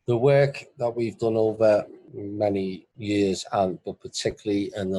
The work that we've done over many years, but particularly in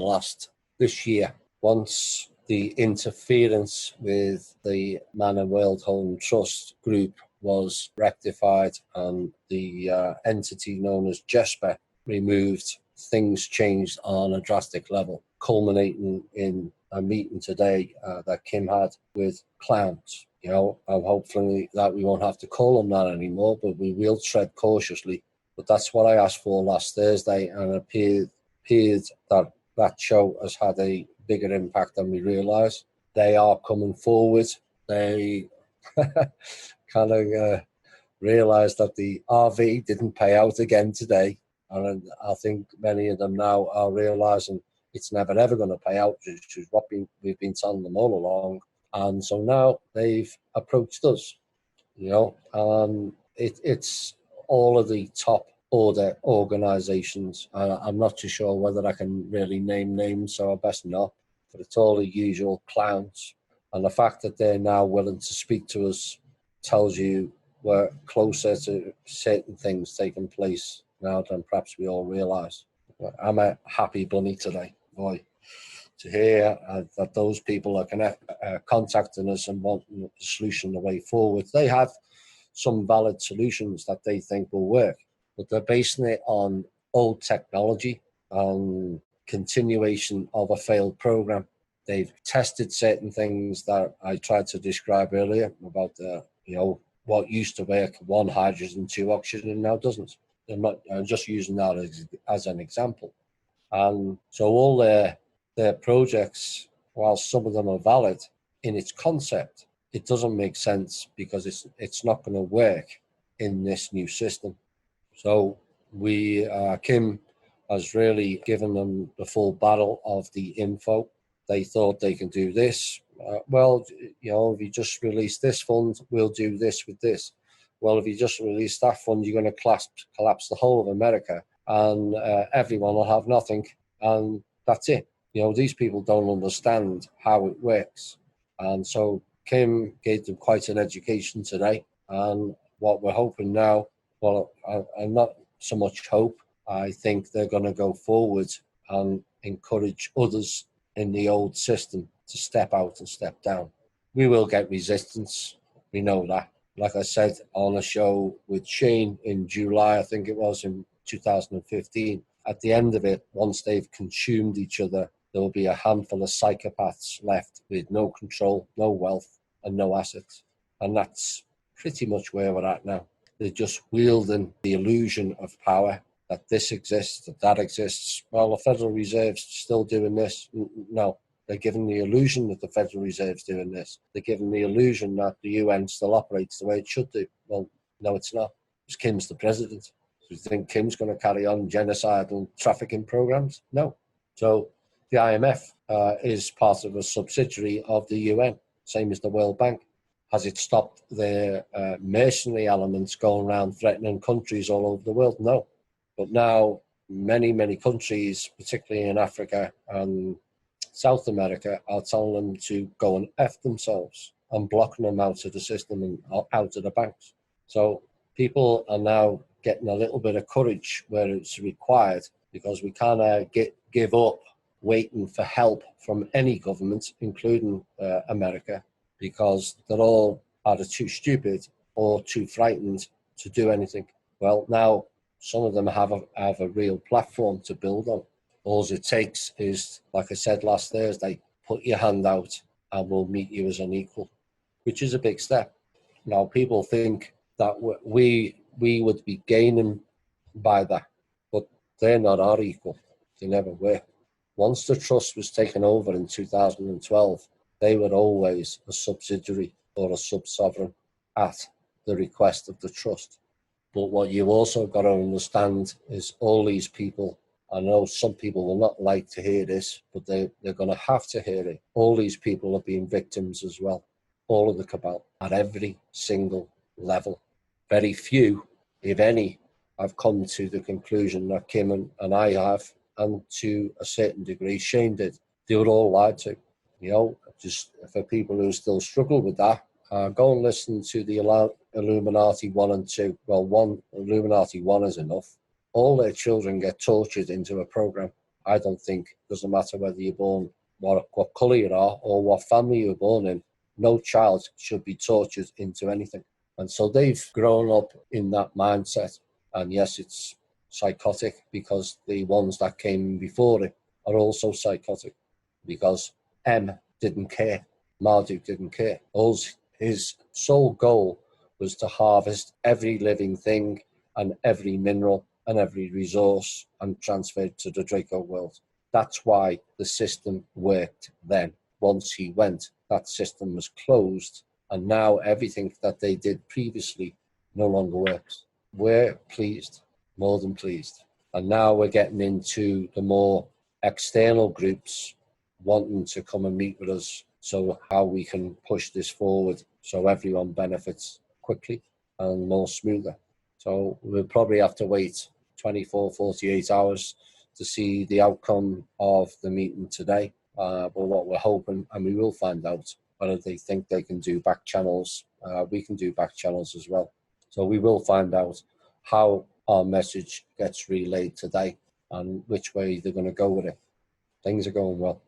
this year, once the interference with the Man and World Home Trust group was rectified and the entity known as JESPA removed, things changed on a drastic level, culminating in a meeting today that Kim had with clowns. You know, and hopefully that we won't have to call them that anymore, but we will tread cautiously. But that's what I asked for last Thursday, and it appeared that show has had a bigger impact than we realised. They are coming forward. They kind of realised that the RV didn't pay out again today, and I think many of them now are realising it's never ever going to pay out, which is what we've been telling them all along. And so now they've approached us, you know, it's all of the top order organisations. I'm not too sure whether I can really name names, so I best not, but it's all the usual clowns. And the fact that they're now willing to speak to us tells you we're closer to certain things taking place now than perhaps we all realise. I'm a happy bunny today, boy, to hear that those people are contacting us and wanting a solution, the way forward. They have some valid solutions that they think will work, but they're basing it on old technology and continuation of a failed program. They've tested certain things that I tried to describe earlier about what used to work, 1 hydrogen, 2 oxygen, now doesn't. I'm just using that as an example. And so all their projects, while some of them are valid in its concept, it doesn't make sense because it's not going to work in this new system. So Kim has really given them the full battle of the info. They thought they can do this. If you just release this fund, we'll do this with this. Well, if you just release that fund, you're going to collapse the whole of America, and everyone will have nothing, and that's it. You know, these people don't understand how it works. And so Kim gave them quite an education today. And what we're hoping now, well, I'm not so much hope. I think they're going to go forward and encourage others in the old system to step out and step down. We will get resistance. We know that. Like I said on a show with Shane in July, I think it was, in 2015, at the end of it, once they've consumed each other, there will be a handful of psychopaths left with no control, no wealth, and no assets. And that's pretty much where we're at now. They're just wielding the illusion of power, that this exists, that exists. Well, the Federal Reserve's still doing this. No, they're giving the illusion that the Federal Reserve's doing this. They're giving the illusion that the UN still operates the way it should do. Well, no, it's not. Because Kim's the president. Do you think Kim's going to carry on genocide and trafficking programs? No. So the IMF is part of a subsidiary of the UN, same as the World Bank. Has it stopped their mercenary elements going around threatening countries all over the world? No. But now many, many countries, particularly in Africa and South America, are telling them to go and F themselves and blocking them out of the system and out of the banks. So people are now getting a little bit of courage where it's required, because we can't give up waiting for help from any government, including America, because they're all either too stupid or too frightened to do anything. Well, now some of them have a real platform to build on. All it takes is, like I said last Thursday, put your hand out and we'll meet you as an equal, which is a big step. Now, people think that we would be gaining by that, but they're not our equal. They never were. Once the trust was taken over in 2012, they were always a subsidiary or a sub-sovereign at the request of the trust. But what you also got to understand is all these people, I know some people will not like to hear this, but they're going to have to hear it. All these people are being victims as well. All of the cabal at every single level. Very few, if any, have come to the conclusion that Kim and I have, and to a certain degree Shane did. They were all lied to. You know, just for people who still struggle with that, Go and listen to the Illuminati 1 and 2. Well, Illuminati 1 is enough. All their children get tortured into a program. I don't think, doesn't matter whether you're born, what colour you are, or what family you're born in, no child should be tortured into anything. And so they've grown up in that mindset. And yes, it's psychotic because the ones that came before it are also psychotic, because M didn't care. Marduk didn't care. His sole goal was to harvest every living thing and every mineral and every resource and transfer it to the Draco world. That's why the system worked then. Once he went, that system was closed, and now everything that they did previously no longer works. We're pleased, more than pleased. And now we're getting into the more external groups wanting to come and meet with us, so how we can push this forward so everyone benefits quickly and more smoother. So we'll probably have to wait 24, 48 hours to see the outcome of the meeting today. But what we're hoping, and we will find out, whether they think they can do back channels. We can do back channels as well. So we will find out how our message gets relayed today and which way they're going to go with it. Things are going well.